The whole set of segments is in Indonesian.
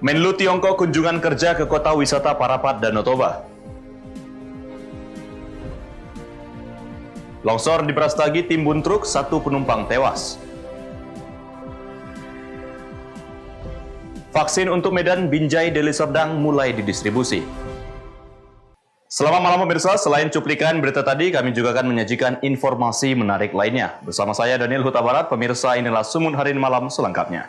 Menlu Tiongkok kunjungan kerja ke kota wisata Parapat, Danau Toba. Longsor di Brastagi timbun truk, 1 penumpang tewas. Vaksin untuk Medan, Binjai, Deli Serdang mulai didistribusi. Selamat malam pemirsa, selain cuplikan berita tadi, kami juga akan menyajikan informasi menarik lainnya. Bersama saya Daniel Huta Barat, pemirsa inilah Sumun Hari Malam selengkapnya.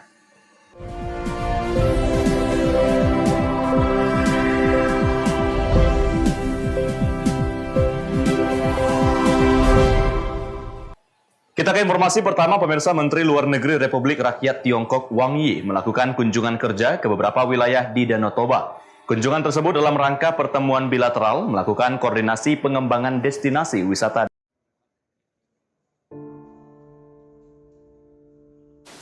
Kita ke informasi pertama, pemirsa. Menteri Luar Negeri Republik Rakyat Tiongkok Wang Yi melakukan kunjungan kerja ke beberapa wilayah di Danau Toba. Kunjungan tersebut dalam rangka pertemuan bilateral melakukan koordinasi pengembangan destinasi wisata.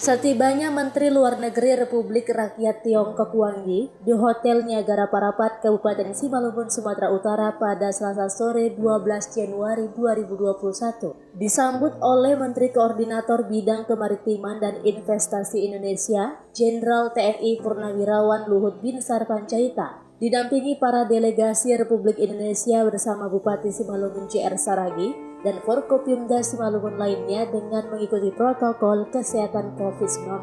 Setibanya Menteri Luar Negeri Republik Rakyat Tiongkok Wang Yi di Hotel Niagara Parapat, Kabupaten Simalungun, Sumatera Utara pada Selasa sore 12 Januari 2021 disambut oleh Menteri Koordinator Bidang Kemaritiman dan Investasi Indonesia, Jenderal TNI Purnawirawan Luhut Binsar Panjaitan, didampingi para delegasi Republik Indonesia bersama Bupati Simalungun JR Saragi dan Forkopimda Simalungun lainnya dengan mengikuti protokol kesehatan COVID-19.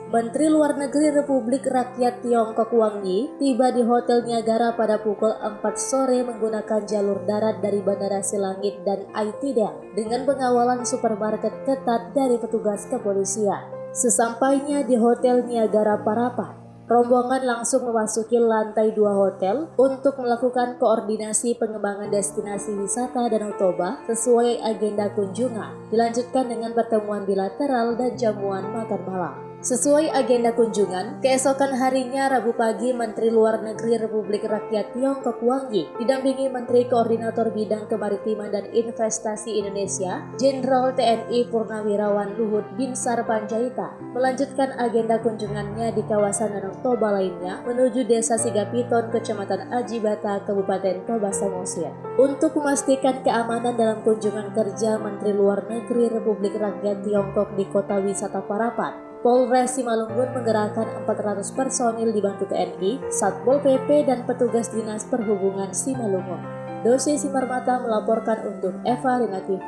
Menteri Luar Negeri Republik Rakyat Tiongkok Wang Yi tiba di Hotel Niagara pada pukul 4 sore menggunakan jalur darat dari Bandara Silangit dan Aitidang dengan pengawalan supermarket ketat dari petugas kepolisian. Sesampainya di Hotel Niagara Parapat, rombongan langsung memasuki lantai 2 hotel untuk melakukan koordinasi pengembangan destinasi wisata Danau Toba sesuai agenda kunjungan, dilanjutkan dengan pertemuan bilateral dan jamuan makan malam. Sesuai agenda kunjungan, keesokan harinya Rabu pagi Menteri Luar Negeri Republik Rakyat Tiongkok Wang Yi didampingi Menteri Koordinator Bidang Kemaritiman dan Investasi Indonesia, Jenderal TNI Purnawirawan Luhut Binsar Panjaitan, melanjutkan agenda kunjungannya di kawasan Danau Toba lainnya menuju Desa Sigapiton, Kecamatan Ajibata, Kabupaten Toba Samosir. Untuk memastikan keamanan dalam kunjungan kerja Menteri Luar Negeri Republik Rakyat Tiongkok di kota wisata Parapat, Polres Simalungun menggerakkan 400 personil dibantu TNI, Satpol PP, dan petugas Dinas Perhubungan Simalungun. Dosi Simarmata melaporkan untuk Eva Rina TV.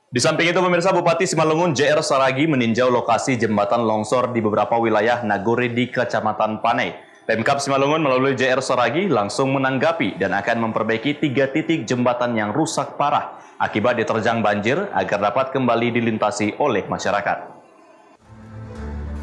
Di samping itu, pemirsa, Bupati Simalungun JR Saragi meninjau lokasi jembatan longsor di beberapa wilayah Nagore di Kecamatan Panai. Pemkab Simalungun melalui JR Saragi langsung menanggapi dan akan memperbaiki 3 titik jembatan yang rusak parah akibat diterjang banjir agar dapat kembali dilintasi oleh masyarakat.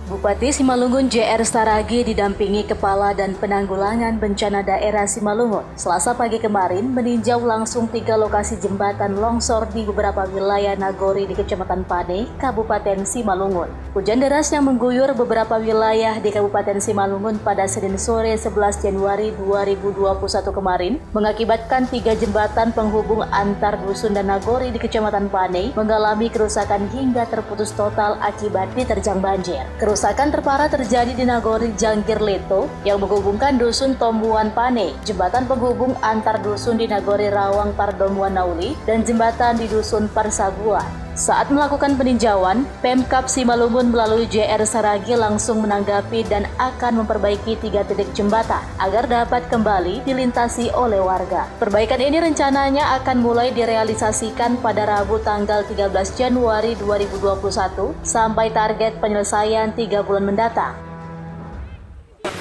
Bupati Simalungun JR Saragi didampingi Kepala dan Penanggulangan Bencana Daerah Simalungun Selasa pagi kemarin meninjau langsung 3 lokasi jembatan longsor di beberapa wilayah Nagore di Kecamatan Panai, Kabupaten Simalungun. Hujan deras yang mengguyur beberapa wilayah di Kabupaten Simalungun pada Senin sore 11 Januari 2021 kemarin mengakibatkan 3 jembatan penghubung antar dusun dan Nagore di Kecamatan Panai mengalami kerusakan hingga terputus total akibat diterjang banjir. Kerusakan terparah terjadi di Nagore Jangkir Leto yang menghubungkan dusun Tombuan Panai, jembatan penghubung antar dusun di Nagore Rawang Pardomuan Nauli, dan jembatan di dusun Parsaguan. Saat melakukan peninjauan, Pemkab Simalungun melalui JR Saragi langsung menanggapi dan akan memperbaiki 3 titik jembatan agar dapat kembali dilintasi oleh warga. Perbaikan ini rencananya akan mulai direalisasikan pada Rabu tanggal 13 Januari 2021 sampai target penyelesaian 3 bulan mendatang.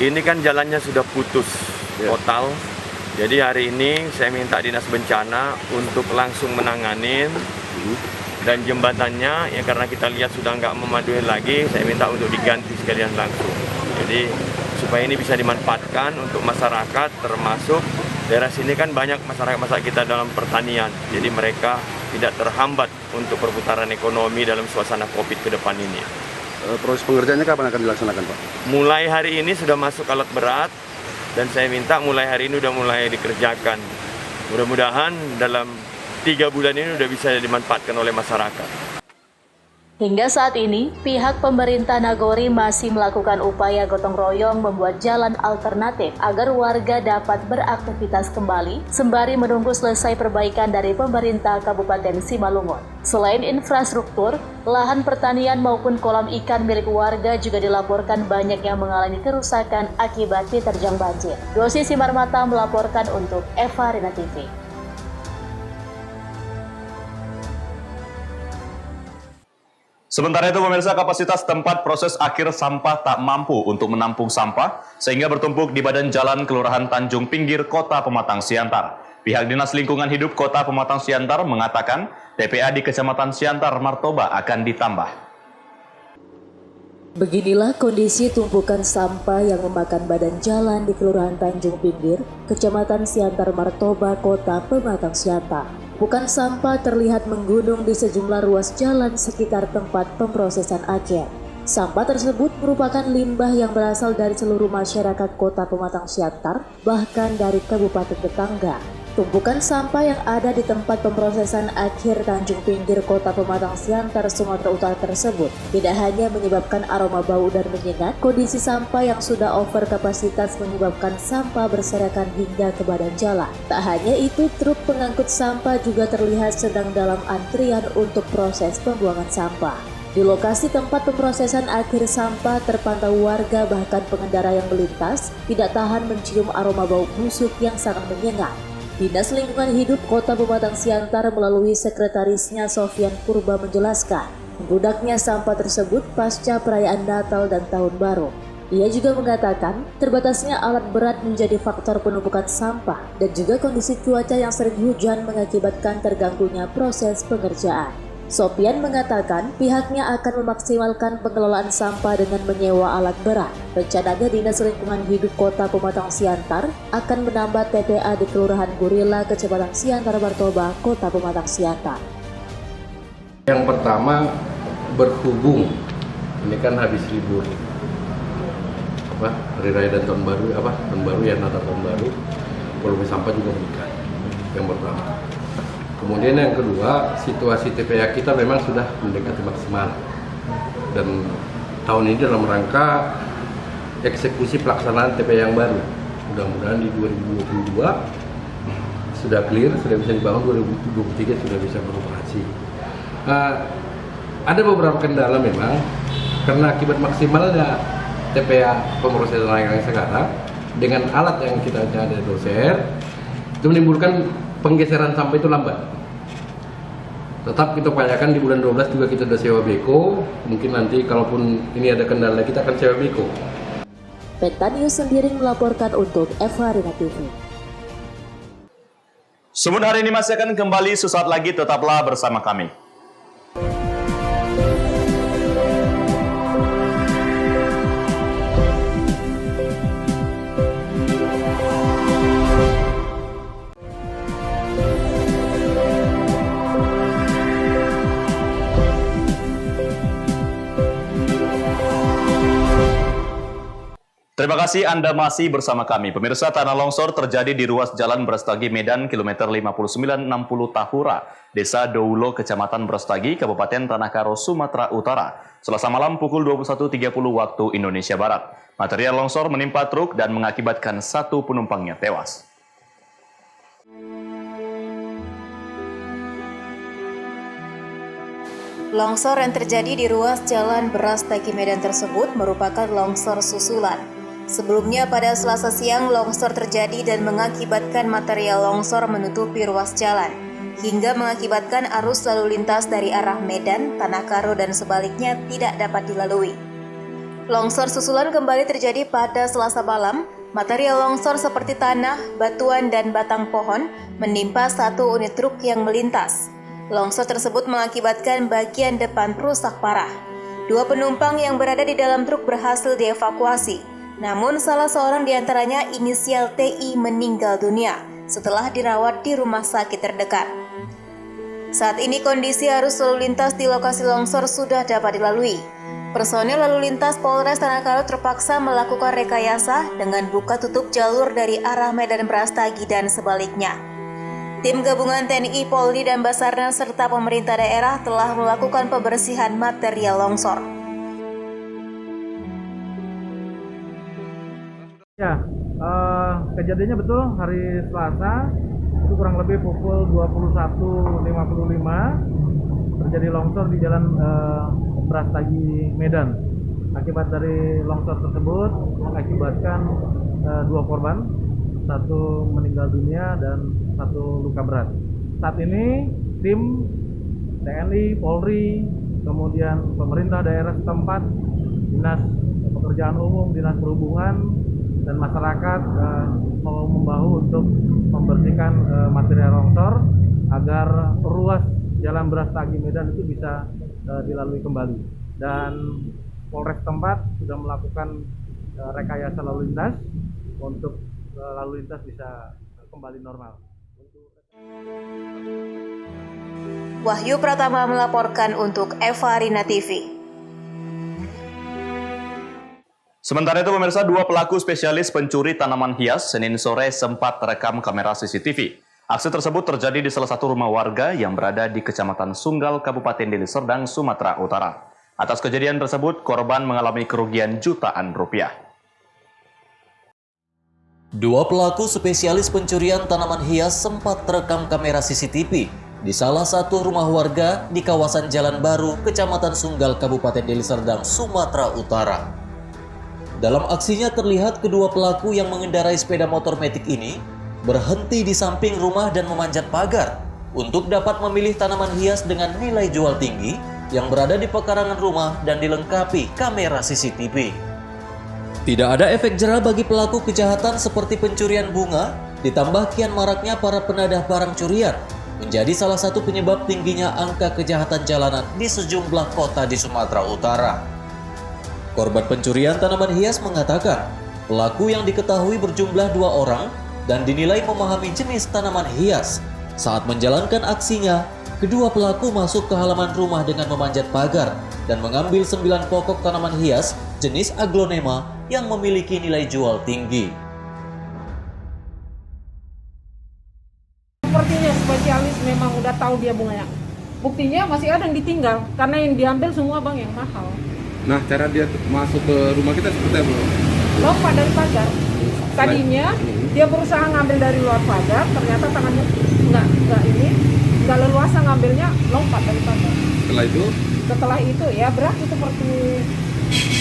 Ini kan jalannya sudah putus total. Jadi hari ini saya minta Dinas Bencana untuk langsung menanganin. Dan jembatannya, ya karena kita lihat sudah nggak memadai lagi, saya minta untuk diganti sekalian langsung. Jadi supaya ini bisa dimanfaatkan untuk masyarakat, termasuk daerah sini kan banyak masyarakat kita dalam pertanian. Jadi mereka tidak terhambat untuk perputaran ekonomi dalam suasana COVID ke depan ini. Proses pengerjaannya kapan akan dilaksanakan, Pak? Mulai hari ini sudah masuk alat berat, dan saya minta mulai hari ini sudah mulai dikerjakan. Mudah-mudahan dalam 3 bulan ini sudah bisa dimanfaatkan oleh masyarakat. Hingga saat ini, pihak pemerintah Nagori masih melakukan upaya gotong royong membuat jalan alternatif agar warga dapat beraktivitas kembali, sembari menunggu selesai perbaikan dari pemerintah Kabupaten Simalungun. Selain infrastruktur, lahan pertanian maupun kolam ikan milik warga juga dilaporkan banyak yang mengalami kerusakan akibat diterjang banjir. Yosi Simarmata melaporkan untuk Eva Rina TV. Sementara itu pemirsa, kapasitas tempat proses akhir sampah tak mampu untuk menampung sampah sehingga bertumpuk di badan jalan Kelurahan Tanjung Pinggir, Kota Pematang Siantar. Pihak Dinas Lingkungan Hidup Kota Pematang Siantar mengatakan TPA di Kecamatan Siantar Martoba akan ditambah. Beginilah kondisi tumpukan sampah yang memakan badan jalan di Kelurahan Tanjung Pinggir, Kecamatan Siantar Martoba, Kota Pematang Siantar. Tumpukan sampah terlihat menggunung di sejumlah ruas jalan sekitar tempat pemrosesan akhir. Sampah tersebut merupakan limbah yang berasal dari seluruh masyarakat Kota Pematang Siantar, bahkan dari kabupaten tetangga. Tumpukan sampah yang ada di tempat pemrosesan akhir Tanjung Pinggir, Kota Pematang Siantar, Sumatera Utara tersebut tidak hanya menyebabkan aroma bau dan menyengat, kondisi sampah yang sudah over kapasitas menyebabkan sampah berserakan hingga ke badan jalan. Tak hanya itu, truk pengangkut sampah juga terlihat sedang dalam antrian untuk proses pembuangan sampah. Di lokasi tempat pemrosesan akhir sampah terpantau warga bahkan pengendara yang melintas tidak tahan mencium aroma bau busuk yang sangat menyengat. Dinas Lingkungan Hidup Kota Pematang Siantar melalui sekretarisnya Sofyan Purba menjelaskan, membludaknya sampah tersebut pasca perayaan Natal dan Tahun Baru. Ia juga mengatakan terbatasnya alat berat menjadi faktor penumpukan sampah dan juga kondisi cuaca yang sering hujan mengakibatkan terganggunya proses pengerjaan. Sofyan mengatakan pihaknya akan memaksimalkan pengelolaan sampah dengan menyewa alat berat. Rencananya Dinas Lingkungan Hidup Kota Pematang Siantar akan menambah TPA di Kelurahan Gurila, Kecamatan Siantar Martoba, Kota Pematang Siantar. Yang pertama, berhubung ini kan habis libur Hari Raya dan Tahun Baru ya, Natal Tahun Baru, volume sampah juga meningkat. Yang pertama. Kemudian yang kedua, situasi TPA kita memang sudah mendekati maksimal. Dan tahun ini dalam rangka eksekusi pelaksanaan TPA yang baru. Mudah-mudahan di 2022 sudah clear, sudah bisa dibangun, 2023 sudah bisa beroperasi. Ada beberapa kendala memang, karena akibat maksimalnya TPA pemrosesan air yang sekarang, dengan alat yang kita ada doser, itu menimbulkan penggeseran sampah itu lambat. Tetap kita upayakan di bulan 12 juga kita sudah sewa beko. Mungkin nanti kalaupun ini ada kendala kita akan sewa beko. Peta News sendiri melaporkan untuk Eva Rina TV. Sumber hari ini masih akan kembali sesaat lagi, tetaplah bersama kami. Terima kasih Anda masih bersama kami. Pemirsa, tanah longsor terjadi di ruas Jalan Brastagi Medan kilometer 5960 Tahura, Desa Doulo, Kecamatan Brastagi, Kabupaten Tanah Karo, Sumatera Utara, Selasa malam pukul 21.30 waktu Indonesia Barat. Material longsor menimpa truk dan mengakibatkan satu penumpangnya tewas. Longsor yang terjadi di ruas Jalan Brastagi Medan tersebut merupakan longsor susulan. Sebelumnya pada Selasa siang longsor terjadi dan mengakibatkan material longsor menutupi ruas jalan, hingga mengakibatkan arus lalu lintas dari arah Medan, Tanah Karo dan sebaliknya tidak dapat dilalui. Longsor susulan kembali terjadi pada Selasa malam. Material longsor seperti tanah, batuan dan batang pohon menimpa satu unit truk yang melintas. Longsor tersebut mengakibatkan bagian depan rusak parah. Dua penumpang yang berada di dalam truk berhasil dievakuasi. Namun salah seorang diantaranya inisial TI meninggal dunia setelah dirawat di rumah sakit terdekat. Saat ini kondisi arus lalu lintas di lokasi longsor sudah dapat dilalui. Personel lalu lintas Polres Tanah Karo terpaksa melakukan rekayasa dengan buka tutup jalur dari arah Medan Brastagi dan sebaliknya. Tim gabungan TNI, Polri, dan Basarnas serta pemerintah daerah telah melakukan pembersihan material longsor. Ya, kejadiannya betul hari Selasa, itu kurang lebih pukul 21.55 terjadi longsor di jalan Brastagi, Medan. Akibat dari longsor tersebut mengakibatkan 2 korban, 1 meninggal dunia dan 1 luka berat. Saat ini tim TNI, Polri, kemudian pemerintah daerah setempat, Dinas Pekerjaan Umum, Dinas Perhubungan, dan masyarakat mau membahu untuk membersihkan material longsor agar ruas Jalan Brastagi Medan itu bisa dilalui kembali. Dan Polres tempat sudah melakukan rekayasa lalu lintas untuk lalu lintas bisa kembali normal. Wahyu Pratama melaporkan untuk Eva Rina TV. Sementara itu pemirsa, 2 pelaku spesialis pencuri tanaman hias Senin sore sempat terekam kamera CCTV. Aksi tersebut terjadi di salah satu rumah warga yang berada di Kecamatan Sunggal, Kabupaten Deli Serdang, Sumatera Utara. Atas kejadian tersebut, korban mengalami kerugian jutaan rupiah. 2 pelaku spesialis pencurian tanaman hias sempat terekam kamera CCTV di salah satu rumah warga di kawasan Jalan Baru, Kecamatan Sunggal, Kabupaten Deli Serdang, Sumatera Utara. Dalam aksinya terlihat kedua pelaku yang mengendarai sepeda motor metik ini berhenti di samping rumah dan memanjat pagar untuk dapat memilih tanaman hias dengan nilai jual tinggi yang berada di pekarangan rumah dan dilengkapi kamera CCTV. Tidak ada efek jera bagi pelaku kejahatan seperti pencurian bunga, ditambah kian maraknya para penadah barang curian, menjadi salah satu penyebab tingginya angka kejahatan jalanan di sejumlah kota di Sumatera Utara. Korban pencurian tanaman hias mengatakan, pelaku yang diketahui berjumlah 2 orang dan dinilai memahami jenis tanaman hias. Saat menjalankan aksinya, kedua pelaku masuk ke halaman rumah dengan memanjat pagar dan mengambil 9 pokok tanaman hias jenis aglonema yang memiliki nilai jual tinggi. Sepertinya spesialis memang udah tahu dia bunganya. Buktinya masih ada yang ditinggal karena yang diambil semua bang yang mahal. Nah, cara dia masuk ke rumah kita seperti apa? Lompat dari pagar. Tadinya dia berusaha ngambil dari luar pagar, ternyata tangannya nggak leluasa ngambilnya, lompat dari pagar. Setelah itu ya berat itu seperti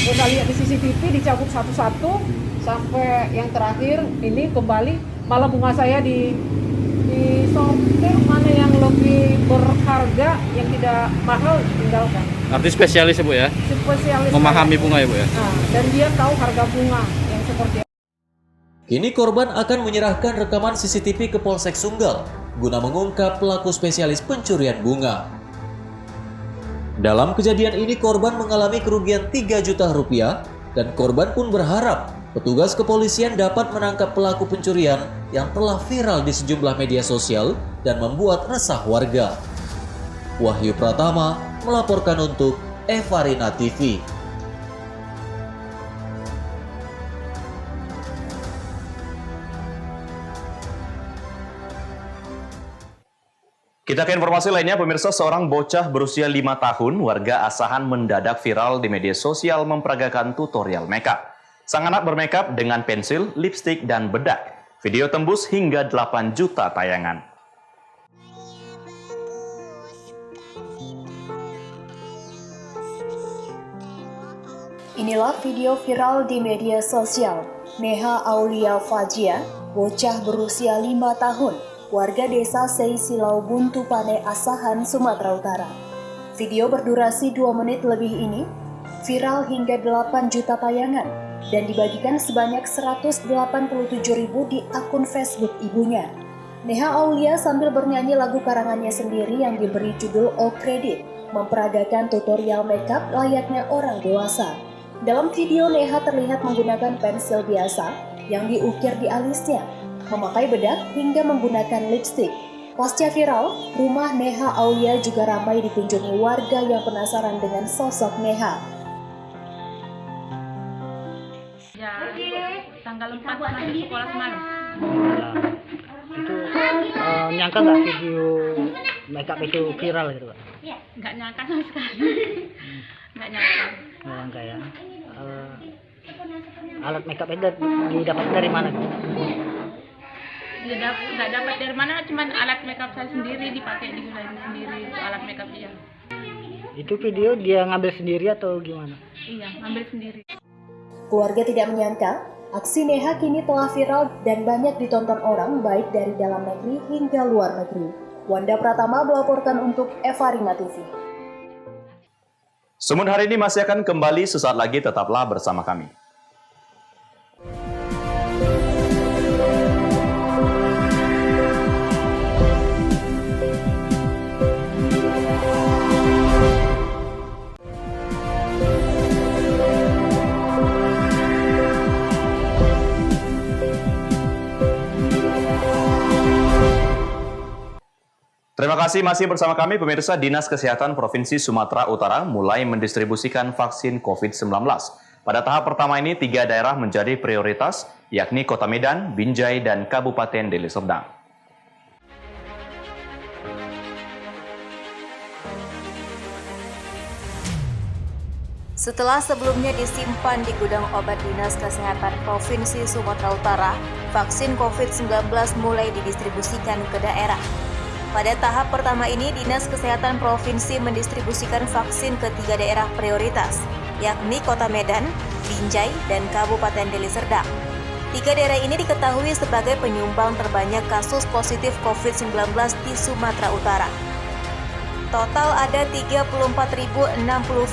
kita lihat di CCTV, dicabut satu-satu sampai yang terakhir ini kembali malah bunga saya di sortir mana yang lebih berharga, yang tidak mahal tinggalkan. Arti spesialis ya Bu ya? Spesialis memahami bunga ya Bu ya? Nah, dan dia tahu harga bunga yang seperti apa. Kini korban akan menyerahkan rekaman CCTV ke Polsek Sunggal guna mengungkap pelaku spesialis pencurian bunga. Dalam kejadian ini korban mengalami kerugian 3 juta rupiah dan korban pun berharap petugas kepolisian dapat menangkap pelaku pencurian yang telah viral di sejumlah media sosial dan membuat resah warga. Wahyu Pratama melaporkan untuk Eva Rina TV. Kita ke informasi lainnya, pemirsa. Seorang bocah berusia 5 tahun, warga Asahan, mendadak viral di media sosial memperagakan tutorial makeup. Sang anak bermakeup dengan pensil, lipstik, dan bedak. Video tembus hingga 8 juta tayangan. Inilah video viral di media sosial. Neha Aulia Fajia, bocah berusia 5 tahun, warga desa Seissilau Buntu Pane, Asahan, Sumatera Utara. Video berdurasi 2 menit lebih ini viral hingga 8 juta tayangan dan dibagikan sebanyak 187.000 di akun Facebook ibunya. Neha Aulia sambil bernyanyi lagu karangannya sendiri yang diberi judul Oh Credit, memperagakan tutorial makeup layaknya orang dewasa. Dalam video, Neha terlihat menggunakan pensil biasa yang diukir di alisnya, memakai bedak hingga menggunakan lipstik. Pasca viral, rumah Neha Aulia juga ramai dikunjungi warga yang penasaran dengan sosok Neha. Tanggal 4 masuk sekolah semalam. Itu Menyangka nggak video makeup itu viral gitu Pak? Iya, nggak nyangka sama sekali. Nggak nyangka. Nggak nyangka ya. Alat makeup itu didapat dari mana? Nggak dapat dari mana, cuman alat makeup saya sendiri dipakai, digunakan sendiri untuk alat makeup dia. Itu video dia ngambil sendiri atau gimana? Iya, ngambil sendiri. Keluarga tidak menyangka, aksi Neha kini telah viral dan banyak ditonton orang baik dari dalam negeri hingga luar negeri. Wanda Pratama melaporkan untuk Eva Rima TV. Semut hari ini masih akan kembali sesaat lagi, tetaplah bersama kami. Terima kasih masih bersama kami pemirsa. Dinas Kesehatan Provinsi Sumatera Utara mulai mendistribusikan vaksin COVID-19. Pada tahap pertama ini 3 daerah menjadi prioritas, yakni Kota Medan, Binjai, dan Kabupaten Deli Serdang. Setelah sebelumnya disimpan di gudang obat Dinas Kesehatan Provinsi Sumatera Utara, vaksin COVID-19 mulai didistribusikan ke daerah. Pada tahap pertama ini, Dinas Kesehatan Provinsi mendistribusikan vaksin ke 3 daerah prioritas, yakni Kota Medan, Binjai, dan Kabupaten Deli Serdang. 3 daerah ini diketahui sebagai penyumbang terbanyak kasus positif COVID-19 di Sumatera Utara. Total ada 34.060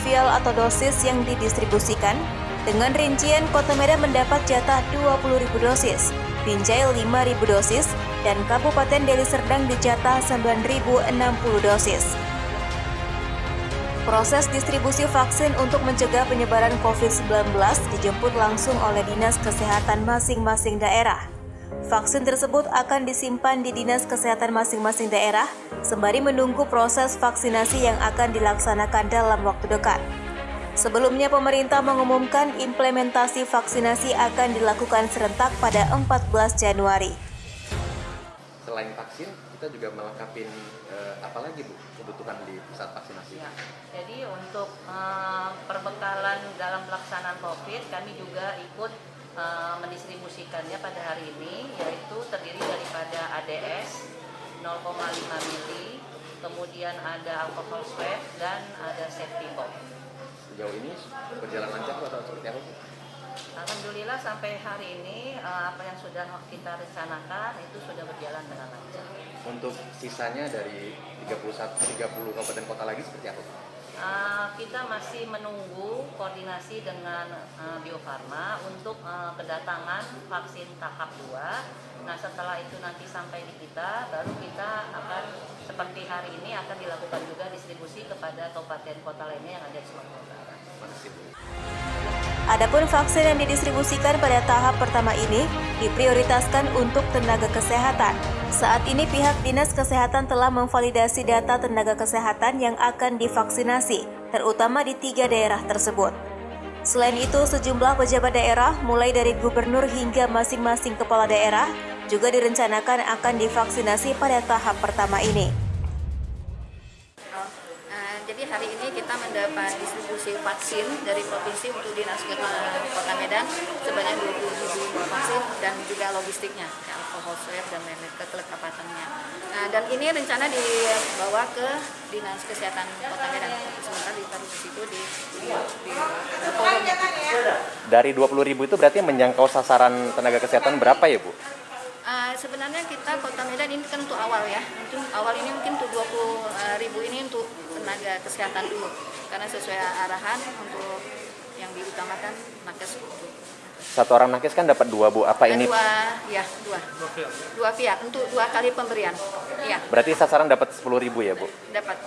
vial atau dosis yang didistribusikan, dengan rincian Kota Medan mendapat jatah 20.000 dosis, Binjai 5.000 dosis, dan Kabupaten Deli Serdang dijatah 9.060 dosis. Proses distribusi vaksin untuk mencegah penyebaran COVID-19 dijemput langsung oleh Dinas Kesehatan masing-masing daerah. Vaksin tersebut akan disimpan di Dinas Kesehatan masing-masing daerah, sembari menunggu proses vaksinasi yang akan dilaksanakan dalam waktu dekat. Sebelumnya, pemerintah mengumumkan implementasi vaksinasi akan dilakukan serentak pada 14 Januari. Selain vaksin, kita juga melengkapi apa lagi Bu kebutuhan di pusat vaksinasi? Ya, jadi untuk perbekalan dalam pelaksanaan COVID, kami juga ikut mendistribusikannya pada hari ini, yaitu terdiri daripada ADS 0,5 mili, kemudian ada alkohol swab, dan ada safety box. Sejauh ini berjalan lancar atau seperti apa Bu? Alhamdulillah sampai hari ini apa yang sudah kita rencanakan itu sudah berjalan dengan lancar. Untuk sisanya dari 30 kabupaten kota lagi seperti apa? Kita masih menunggu koordinasi dengan Bio Farma untuk kedatangan vaksin tahap 2. Nah, setelah itu nanti sampai di kita, baru kita akan seperti hari ini akan dilakukan juga distribusi kepada kabupaten kota lainnya yang ada di Sumatera Utara. Adapun vaksin yang didistribusikan pada tahap pertama ini diprioritaskan untuk tenaga kesehatan. Saat ini pihak Dinas Kesehatan telah memvalidasi data tenaga kesehatan yang akan divaksinasi, terutama di 3 daerah tersebut. Selain itu, sejumlah pejabat daerah, mulai dari gubernur hingga masing-masing kepala daerah, juga direncanakan akan divaksinasi pada tahap pertama ini. Jadi hari ini kita mendapat distribusi vaksin dari provinsi untuk Dinas Kesehatan Kota Medan sebanyak 20.000 vaksin dan juga logistiknya, alkohol swab dan lain-lain kelengkapannya. Nah, dan ini rencana dibawa ke Dinas Kesehatan Kota Medan. Sementara ditaruh di situ di forumnya. Dari 20.000 itu berarti menjangkau sasaran tenaga kesehatan berapa ya Bu? Sebenarnya kita Kota Medan ini kan untuk awal ya, untuk awal ini mungkin untuk 20.000 ini untuk tenaga kesehatan dulu, karena sesuai arahan untuk yang diutamakan nakes. Satu orang nakes kan dapat 2 Bu, apa ini? Dua pihak untuk 2 kali pemberian. Iya. Berarti sasaran dapat 10.000 ya Bu? Dapat,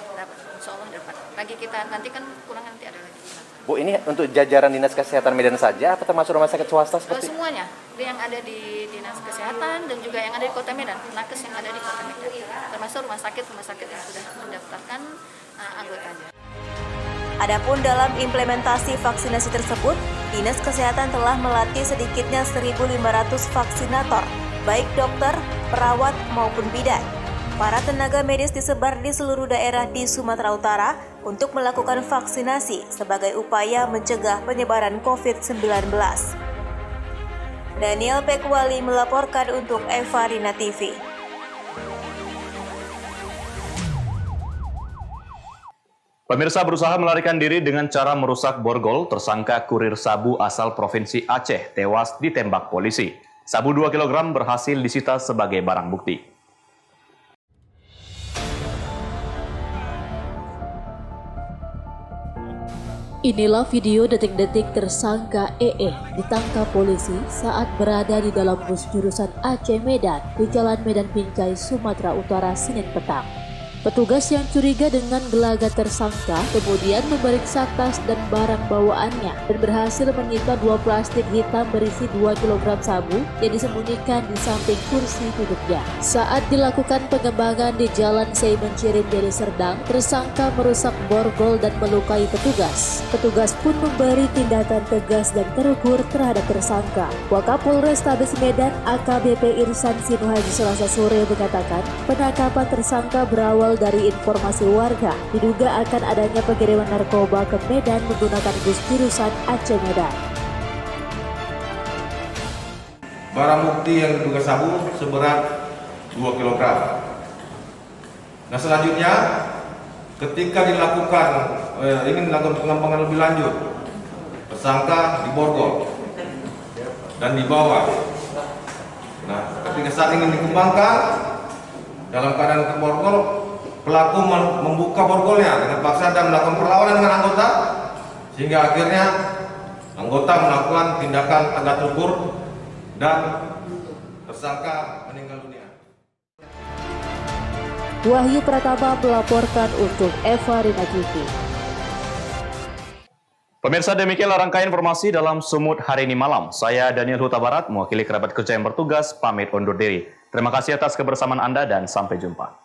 insya Allah dapat. Lagi kita nanti kan kurang nanti ada lagi. Bu, ini untuk jajaran Dinas Kesehatan Medan saja atau termasuk rumah sakit swasta seperti? Semuanya, yang ada di Dinas Kesehatan dan juga yang ada di Kota Medan, nakes yang ada di Kota Medan, termasuk rumah sakit yang sudah mendaftarkan anggotanya. Adapun dalam implementasi vaksinasi tersebut, Dinas Kesehatan telah melatih sedikitnya 1.500 vaksinator, baik dokter, perawat maupun bidan. Para tenaga medis disebar di seluruh daerah di Sumatera Utara untuk melakukan vaksinasi sebagai upaya mencegah penyebaran COVID-19. Daniel Pekwali melaporkan untuk Eva Rina TV. Pemirsa berusaha melarikan diri dengan cara merusak borgol, tersangka kurir sabu asal Provinsi Aceh tewas ditembak polisi. Sabu 2 kg berhasil disita sebagai barang bukti. Inilah video detik-detik tersangka ditangkap polisi saat berada di dalam bus jurusan Aceh Medan di Jalan Medan Binjai, Sumatera Utara, Senin petang. Petugas yang curiga dengan gelagat tersangka kemudian memeriksa tas dan barang bawaannya dan berhasil menyita 2 plastik hitam berisi 2 kg sabu yang disembunyikan di samping kursi duduknya. Saat dilakukan pengembangan di Jalan Saiman Cirim, Deli Serdang, tersangka merusak borgol dan melukai petugas. Petugas pun memberi tindakan tegas dan terukur terhadap tersangka. Wakapolres Tabes Medan AKBP Irsan Sinuhaji Selasa sore mengatakan penangkapan tersangka berawal dari informasi warga diduga akan adanya pengiriman narkoba ke Medan menggunakan bus jurusan Aceh Medan. Barang bukti yang diduga sabu seberat 2 kg. Nah, selanjutnya ketika ingin dilakukan pengembangan lebih lanjut, tersangka diborgol dan dibawa. Nah, ketika saat ingin dikembangkan dalam keadaan keborgol, pelaku membuka borgolnya dengan paksa dan melakukan perlawanan dengan anggota, sehingga akhirnya anggota melakukan tindakan agak terukur dan tersangka meninggal dunia. Wahyu Pratama melaporkan untuk Eva Rina TV. Pemirsa, demikianlah rangkaian informasi dalam Sumut hari ini malam. Saya Daniel Huta Barat, mewakili kerabat kerja yang bertugas, pamit undur diri. Terima kasih atas kebersamaan Anda dan sampai jumpa.